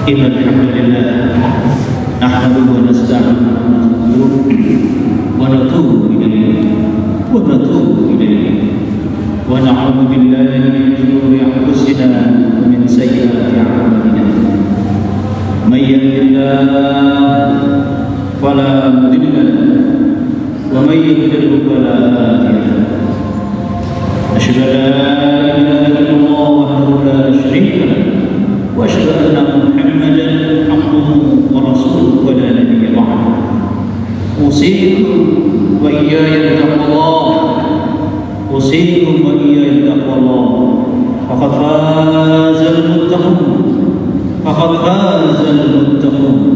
إن الحمد لله نحمده ونستعينه ونتوب إليه ونعوذ بالله من شرور أنفسنا ومن سيئات أعمالنا من يهد الله فلا مضل له ومن يضلل فلا هادي له أشهد أن لا إله إلا الله وحده لا شريك له وأشهد أن محمدا عبده ورسوله ولا نبي بعده أوصيكم وإياي بتقوى الله فقد فاز المتقون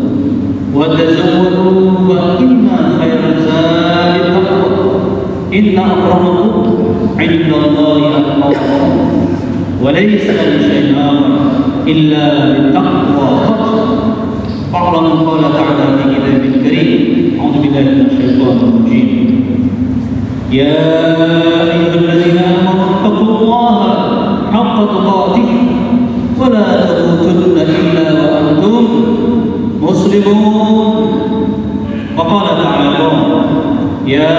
وتزودوا فإن خير الزاد التقوى إن أكرمكم عند الله أتقاكم وليس لشيء آخر إلا بالتقوى قال من قال تعالى في كتابه الكريم أعوذ بالله من الشيطان الرجيم يا أيها الذين آمنوا اتقوا الله حق تقاته ولا تموتن إلا وأنتم مسلمون وقال تعالى يا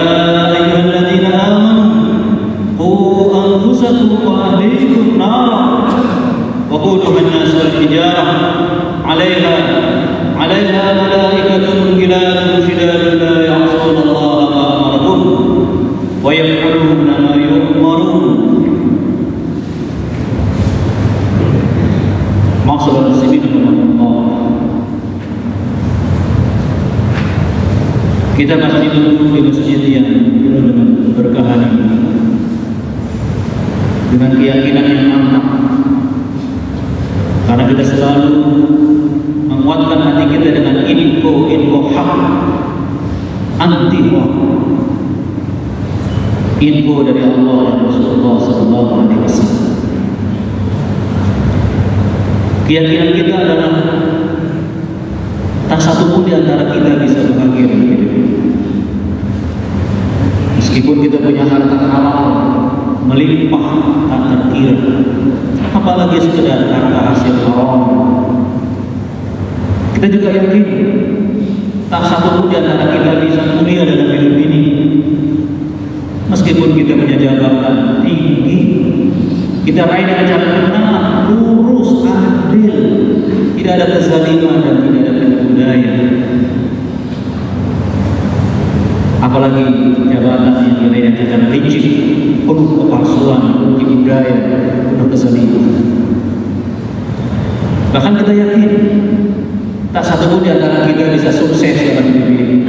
أيها الذين آمنوا قوا أنفسكم وأهليكم نارا وقودها الناس والحجارة عليها ملائكة غلاظ شداد لا يعصون الله ما أمرهم ويفعلون ما يؤمرون. Maksudnya muslimin Allah. Kita masih duduk di masjid yang penuh dengan keberkahan ini, dengan keyakinan yang mantap, karena kita selalu menguatkan hati kita dengan info hak, anti hoax, info dari Allah dan Rasulullah SAW. Keyakinan kita adalah tak satu pun di antara kita bisa bahagia hidup. Meskipun kita punya harta halal melimpah tak terkira, apalagi sekedar harta hasil haram. Kita juga yakin tak satu pun di antara kita bisa mulia dalam hidup ini. Meskipun kita punya jabatan tinggi, kita raih dengan cara benar, lurus, adil, tidak ada kezaliman dan tidak ada budaya. Apalagi jabatan yang diraih dengan cara licik, penuh kepalsuan, penuh budaya, penuh kezaliman. Bahkan kita yakin tak satu pun di antara kita bisa sukses dalam hidup ini.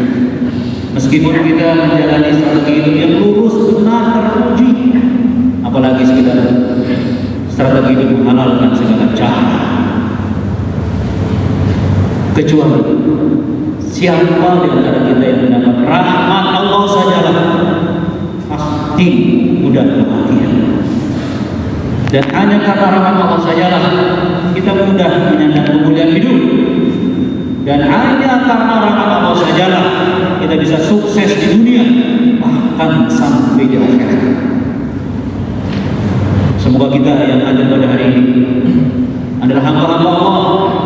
Meskipun kita menjalani strategi hidup yang lurus, benar, teruji, apalagi sekedar strategi hidup menghalalkan segala cara. Kecuali siapa di antara kita yang mendapat rahmat Allah sajalah pasti mudah bahagia. Dan hanya karena rahmat Allah sajalah kita mudah menyandang kemuliaan hidup. Dan hanya karena rahmat Allah sajalah kita bisa sukses di dunia, bahkan sampai di akhirat. Semoga kita yang ada pada hari ini adalah hamba-hamba Allah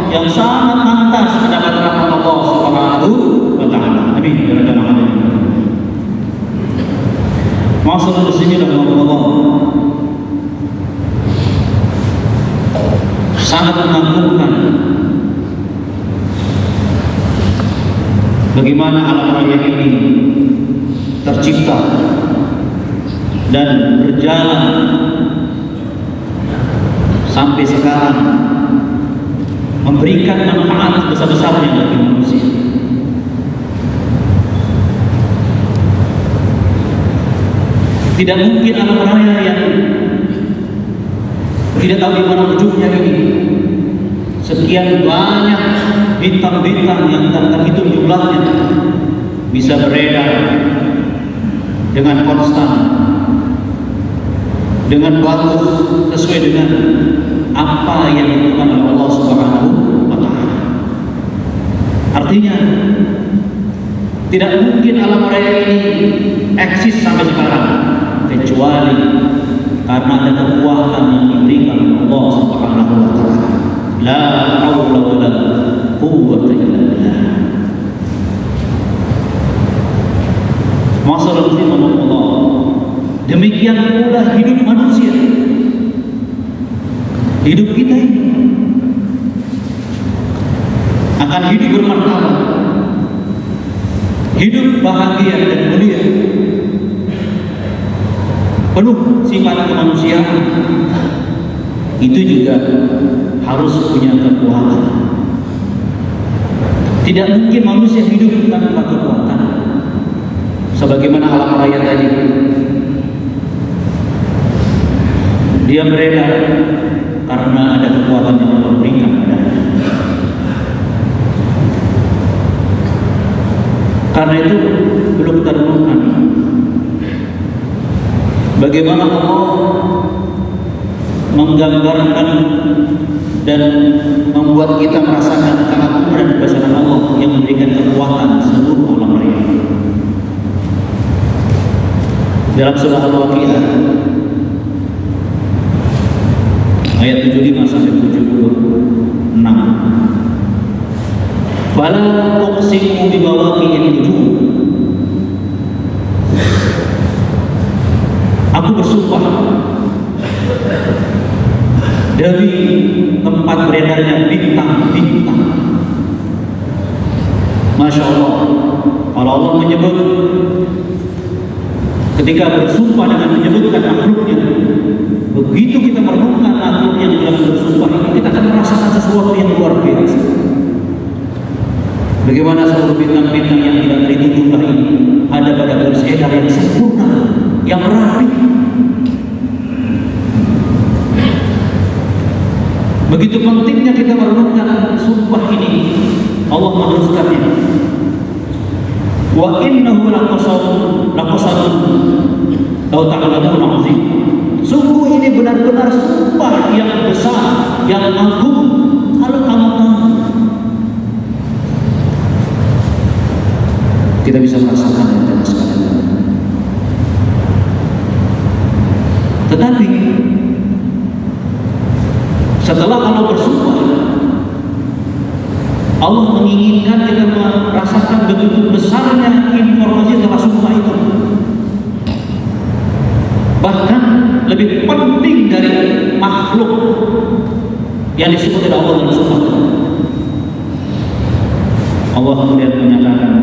yang sangat pantas mendapat rahmat Allah Subhanahu wa taala. Amin. Ya rabbal alamin. Maksudnya di sini adalah Allah sangat menakutkan bagaimana alam raya ini tercipta dan berjalan sampai sekarang, memberikan manfaat besar-besarnya bagi manusia. Tidak mungkin alam raya yang tidak tahu di mana ujungnya ini, sekian banyak bintang-bintang yang tak terhitung jumlahnya bisa beredar dengan konstan, dengan bagus, sesuai dengan apa yang ditentukan oleh Allah Subhanahu wa taala. Artinya tidak mungkin alam raya ini eksis sampai sekarang kecuali karena ada kekuatan yang diberikan oleh Allah Subhanahu wa taala. La haula wala demikian pula hidup manusia. Hidup kita ini akan hidup bermartabat, hidup bahagia dan mulia, penuh sifat kemanusiaan. Itu juga harus punya kekuatan. Tidak mungkin manusia hidup tanpa kekuatan. Sebagaimana alam raya tadi, dia beredar karena ada kekuatan yang Allah berikan padanya. Karena itu perlu kita renungkan bagaimana Allah menggambarkan dan membuat kita merasakan keagungan dan kebesaran Allah yang memberikan kekuatan seluruh alam raya. Dalam surah Al-Waqiah ayat 75 sampai 76. Fala uqsimu bi mawaqi'in nujum. Aku bersumpah dari tempat beredarnya bintang-bintang. Masya Allah, kalau Allah menyebut, ketika bersumpah dengan menyebutkan makhluknya, begitu kita merenungkan makhluk yang dalam bersumpah itu, kita akan merasakan sesuatu yang luar biasa. Bagaimana seluruh bintang-bintang yang tidak terhitung jumlah ini ada pada garis edar yang sempurna, yang rapi. Begitu pentingnya kita merenungkan sumpah ini. Allah meneruskannya, wa innahu laqasamun law ta'lamun 'azim. Sungguh ini benar-benar sumpah yang besar, yang agung. Kalau kamu tahu, kita bisa merasakan dan sekalian. Tetapi setelah Allah bersumpah, Allah menginginkan kita merasakan begitu besarnya informasi setelah sumpah itu. Bahkan lebih penting dari makhluk yang disebut oleh Allah dalam sumpah. Allah kemudian menyatakan,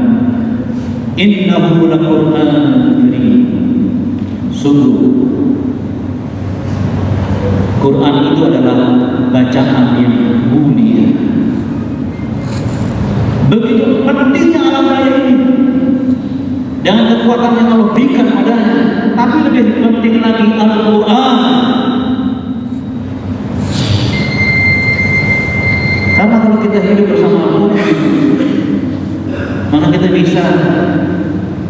innahu laqur'anun karim. Sungguh Quran itu adalah bacaan yang mulia. Begitu pentingnya alam raya ini dengan kekuatan yang Allah berikan padanya, tapi lebih penting lagi Al-Quran. Karena kalau kita hidup bersama Al-Quran, maka kita bisa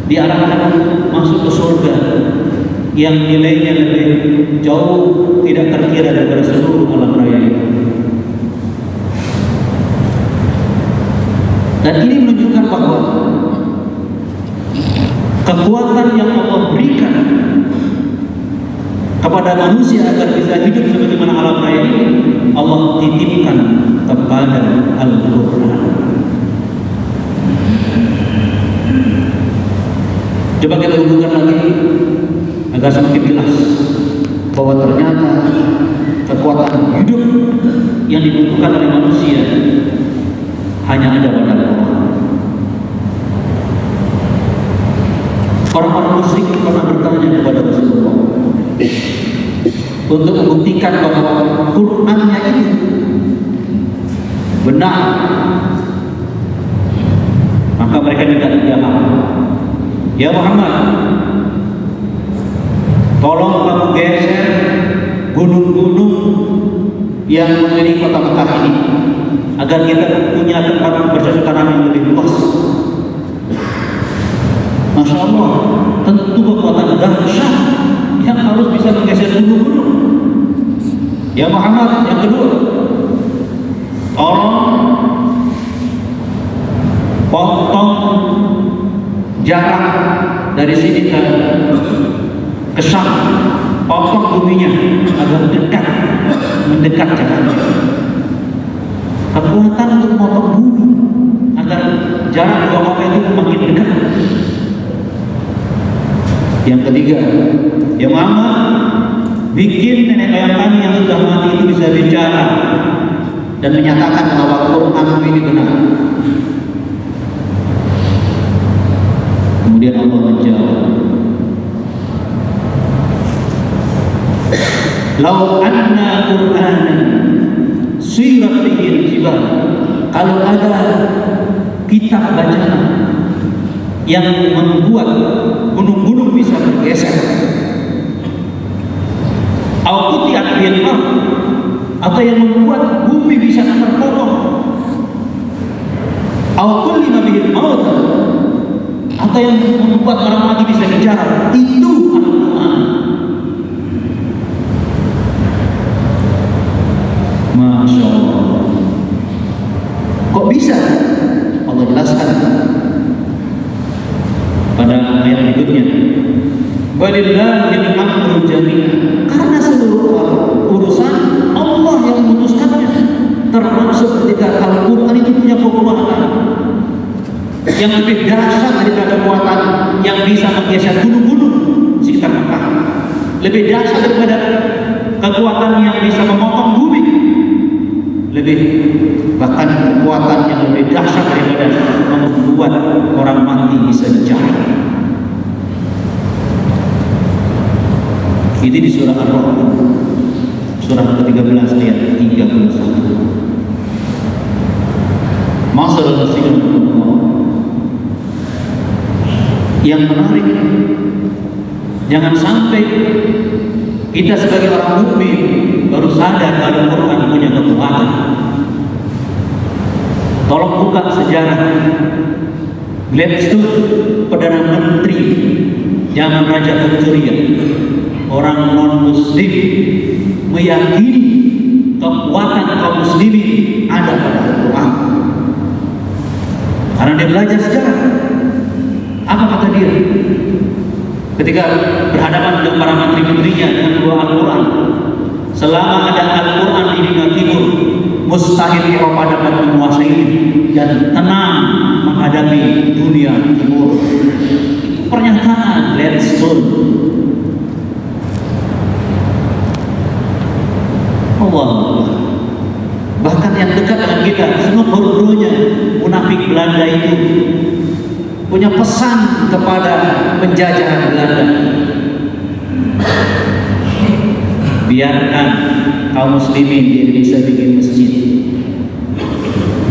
diarahkan masuk ke surga yang nilainya lebih jauh tidak terkira daripada seluruh alam raya itu. Dan ini menunjukkan bahwa kekuatan yang Allah berikan kepada manusia agar bisa hidup sebagaimana alam raya ini, Allah titipkan kepada Al-Quran. Coba kita hubungkan lagi agar semakin jelas bahwa ternyata kekuatan hidup yang dibutuhkan oleh manusia hanya ada pada Allah. Orang-orang musyrik pernah bertanya kepada Rasulullah untuk membuktikan bahwa Qur'annya itu benar. Maka mereka tidak menjawab, ya Muhammad, tolong kamu geser gunung-gunung yang mengelilingi kota Mekah ini agar kita punya tempat bercocok tanam yang lebih luas. Masya Allah, tentu kekuatan dahsyat yang harus bisa menggeser gunung-gunung. Ya Muhammad, yang kedua, tolong potong jarak dari sini ke Syam, potong buminya agar mendekat jaraknya. Kekuatan untuk memotong bumi agar jarak dua kota itu makin dekat. Yang ketiga, yang Muhammad bikin nenek moyang kami yang sudah mati itu bisa bicara dan menyatakan bahwa Quran ini benar. Kemudian Allah menjawab, "Lau anna Qur'anan suyirat bihil jibal." Kalau ada kitab bacaan yang membuat gunung-gunung bisa bergeser, atau yang membuat bumi bisa terpotong, atau yang membuat orang mati bisa bicara, itu Al-Quran. Masya Allah. Kok bisa? Allah jelaskan pada ayat berikutnya, walillahil amru jami'an. Karena seluruh urusan Allah yang memutuskannya, termasuk ketika Al-Quran itu punya kekuatan yang lebih dahsyat daripada kekuatan yang bisa menggeser gunung-gunung sekitar Mekah, lebih dahsyat daripada kekuatan yang bisa memotong bumi, bahkan kekuatan yang lebih dahsyat daripada membuat orang mati bisa bicara. Ini di surah Ar-Rahman, surah ke-13 ayat 31. Masalah yang menarik, jangan sampai kita sebagai orang mukmin baru sadar kalau Quran punya kekuatan. Tolong buka sejarah Gladstone, Perdana Menteri zaman Raja Victoria, orang non-Muslim meyakini kekuatan kaum muslimin ada pada Al-Quran. Karena dia belajar sejarah. Apa kata dia? Ketika berhadapan dengan para menteri-menterinya dengan dua Al-Quran, selama ada Al-Quran di dunia timur, mustahil Eropa dapat menguasai dan tenang menghadapi dunia timur. Itu pernyataan Gladstone. Allah. Bahkan yang dekat dengan kita, senuhur-nuhurnya munafik Belanda itu punya pesan kepada penjajahan Belanda. Biarkan kaum muslimin di Indonesia bikin masjid,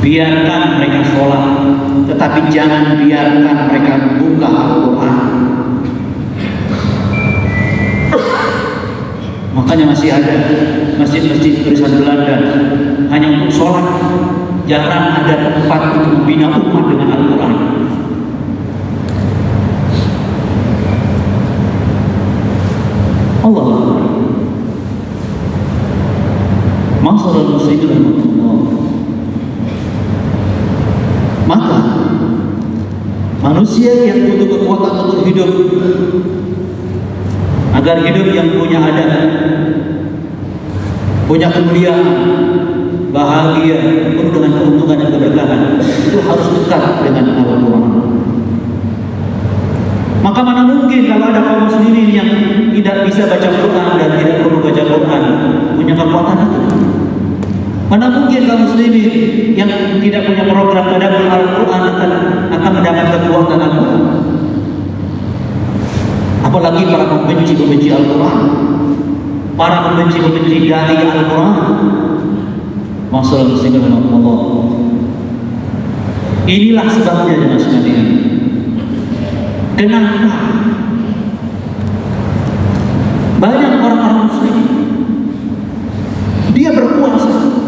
biarkan mereka sholat, tetapi jangan biarkan mereka membuka Al-Quran. Makanya masih ada masjid-masjid tulisan Belanda hanya untuk sholat, jarang ada tempat untuk membina umat dengan Al-Quran. Allah masalah muslimin. Maka manusia yang butuh kekuatan untuk hidup, agar hidup yang punya adab, punya kemuliaan, bahagia, penuh dengan keuntungan dan keberkahan, itu harus dekat dengan Al-Quran. Maka mana mungkin kalau ada kaum muslimin yang tidak bisa baca Quran dan tidak perlu baca Quran punya kekuatan itu? Mana mungkin kaum muslimin yang tidak punya program tadabbur Al-Quran akan mendapat kekuatan Al-Quran? Apalagi para pembenci Al-Quran, para pembenci dai Al-Quran. Masalah muslimin Allah. Inilah sebabnya jemaah sekalian. Kenapa banyak orang-orang muslim dia berkuasa,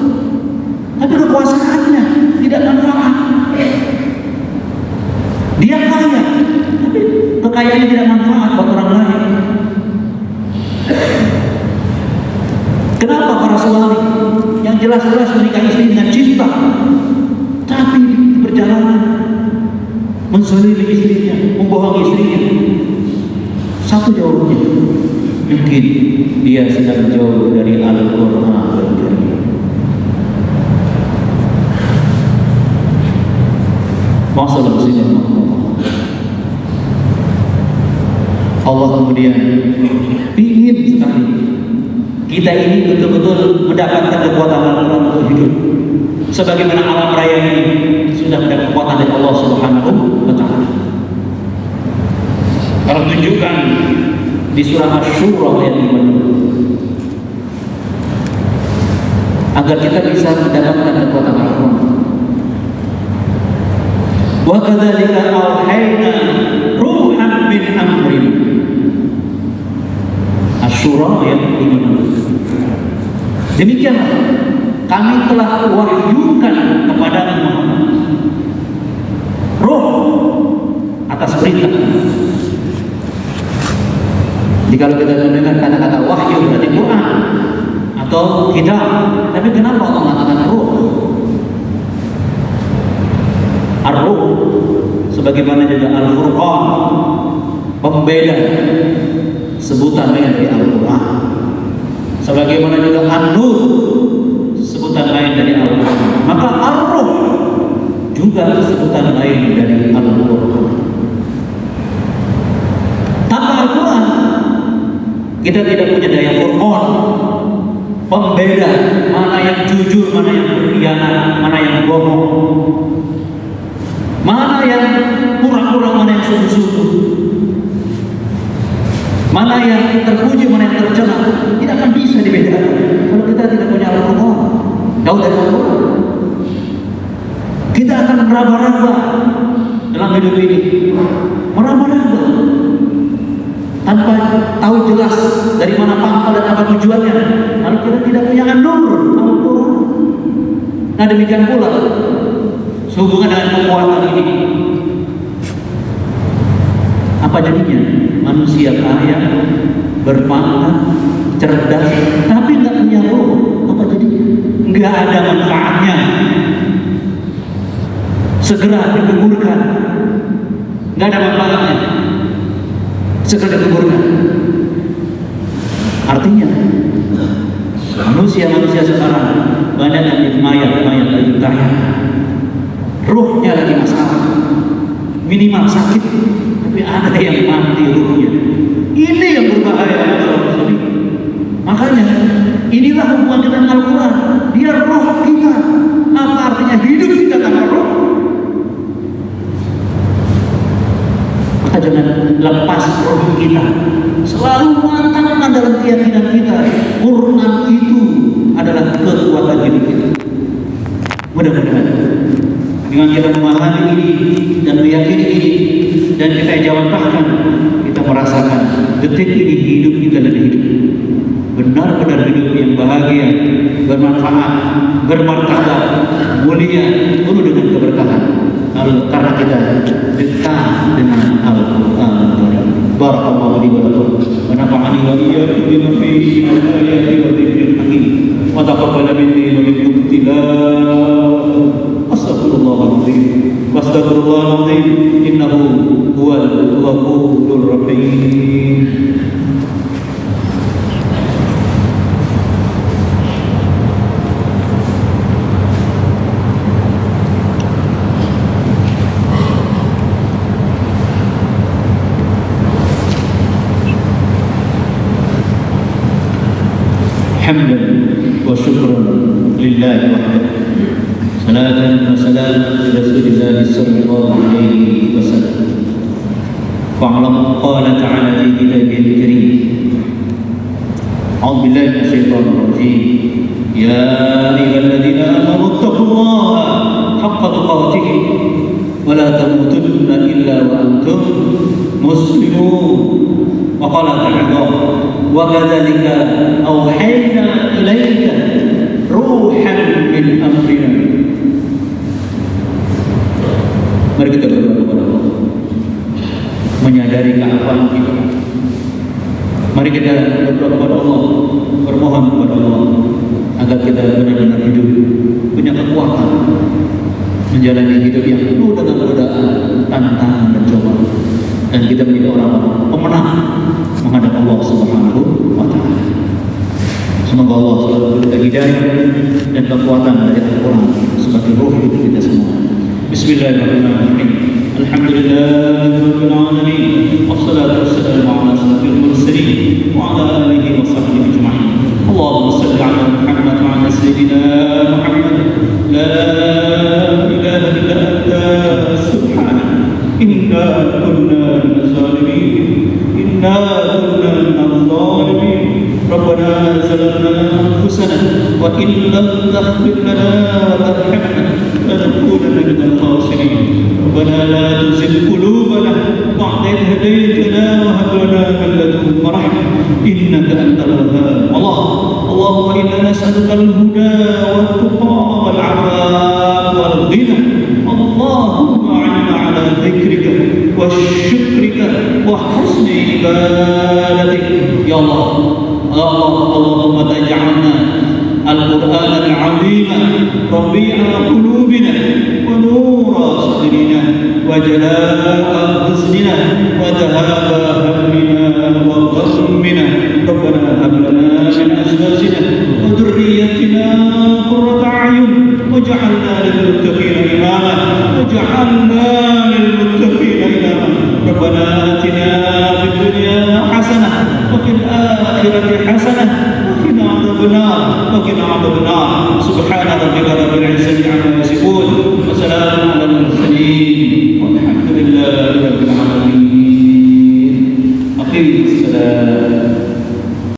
tapi kekuasaannya tidak manfaat. Dia kaya, tapi kekayaannya tidak manfaat buat orang lain. Kenapa para suami yang jelas-jelas menikah istri dengan cinta, tapi berjalan menzalimi istrinya, membohongi istrinya? Satu jawabannya, mungkin dia sedang jauh dari Al-Quran. Masalah muslimin. Allah kemudian ingin sekali kita ini betul-betul mendapatkan kekuatan Al-Quran untuk hidup. Sebagaimana alam raya ini sudah mendapat kekuatan dari Allah Subhanahu wa Ta'ala. Kalau tunjukkan di surah Asy-Syura ayat 5 agar kita bisa mendapatkan kekuatan Al-Quran. Wa kadzalika auhayna ruhan min amrina. Asy-Syura ayat 5. Demikianlah kami telah wahyukan kepada Muhammad roh atas perintah. Jika kita mendengar kata-kata wahyu berarti Quran atau kitab, tapi kenapa Allah mengatakan roh? Ar-ruh sebagaimana juga Al-Furqan, pembeda, sebutan lain dari Al-Quran. Sebagaimana juga An-Nur, sebutan lain dari Al-Quran. Maka Ar-Ruh juga sebutan lain dari Al-Quran. Tanpa Al-Quran kita tidak punya daya Furqan, pembeda mana yang jujur, mana yang berkhianat, mana yang bohong, mana yang pura-pura, mana yang sungguh-sungguh, mana yang terpuji, mana yang tercela. Tidak akan bisa dibedakan kalau kita tidak punya Al-Quran. Jauh dari Al-Quran, kita akan meraba-raba dalam hidup ini, meraba-raba tanpa tahu jelas dari mana pangkal dan apa tujuannya. Kalau kita tidak punya An-Nur, Al-Quran. Nah demikian pula sehubungan dengan kekuatan ini, apa jadinya? Manusia kaya, berpangkat, cerdas, tapi nggak punya roh. Apa jadinya? Nggak ada manfaatnya. Segera dikuburkan. Nggak ada manfaatnya. Segera dikuburkan. Artinya manusia sekarang banyak yang mayat lagi kaya, ruhnya lagi masalah, minimal sakit, tapi ada yang mati ruhnya. Ini yang berbahaya. Makanya inilah hubungan dengan Al-Quran. Dia roh kita. Apa artinya hidup kita tanpa roh? Maka jangan lepas roh kita. Selalu mantapkan dalam keyakinan kita, Quran itu adalah kekuatan hidup kita. Mudah-mudahan dengan kita memahami ini dan meyakini ini dan kita jawabkan, kita merasakan detik ini hidup kita lebih hidup, benar-benar hidup yang bahagia, bermanfaat, bermartabat, mulia, penuh dengan keberkahan. Karena kita dekat dengan Al-Quran. Barakallahu li wa lakum wa nafa'ani wa iyyakum bima fihi min ayati wa dzikril hakim wa taqabbala minni wa minkum tilawah. Astaghfirullahaladzim wa astaghfirullahaladzim innahu huwal ghafurur rahim. حمدا وشكرا لله وحده صلاة وسلاما لرسول الله صلى الله عليه وسلم. واعلم قال تعالى في كتابه الكريم أعوذ بالله من الشيطان الرجيم يا أيها الذين آمنوا اتقوا الله حق تقاته ولا تموتن إلا وأنتم مسلمون. وقال تعالى وكذلك أوحينا إليك روحا من أمرنا. Mari kita berdoa kepada Allah, menyadari keapaan kita. Mari kita berdoa kepada Allah, bermohon kepada Allah agar kita benar-benar hidup punya kekuatan menjalani hidup yang penuh dengan godaan, tantangan dan cobaan, dan kita menjadi orang pemenang menghadap Allah Subhanahu wa Ta'ala. Semoga Allah selalu memberikan hidayah dan kekuatan dari Al-Quran sebagai ruh hidup kita semua. Bismillahirrahmanirrahim. Alhamdulillah rabbil alamin. Wassalatu wassalamu ala asyrafil mursalin wa ala alihi wa sahbihi ajma'in. Allahumma shalli ala Muhammad wa ala sayyidina Muhammad. La ilaha illa anta subhanaka inna kunna minaz zalimin. Inna kunna minaz zalimin. Rabbana zalamna anfusana wa in lam taghfir lana wa tarhamna lanakunanna minal khasirin. ربنا لا تزغ قلوبنا بعد إذ هديتنا وهب لنا من لدنك رحمة إنك أنت الوهاب. اللهم إنا نسألك الهدى والتقى والعفاف والغنى. اللهم أعنا على ذكرك وشكرك وحسن عبادتك يا الله. اللهم تجعلنا القرآن العظيم ربيع قلوبنا ونور صدرنا وجلاء حزننا وذهاب همنا وغمنا. ربنا هب لنا من أزواجنا وذريتنا قرة أعين واجعلنا للمتقين إماما. ربنا آتنا في الدنيا حسنة وفي الآخرة حسنة وقنا عذاب النار. سبحان ربك رب العزة عما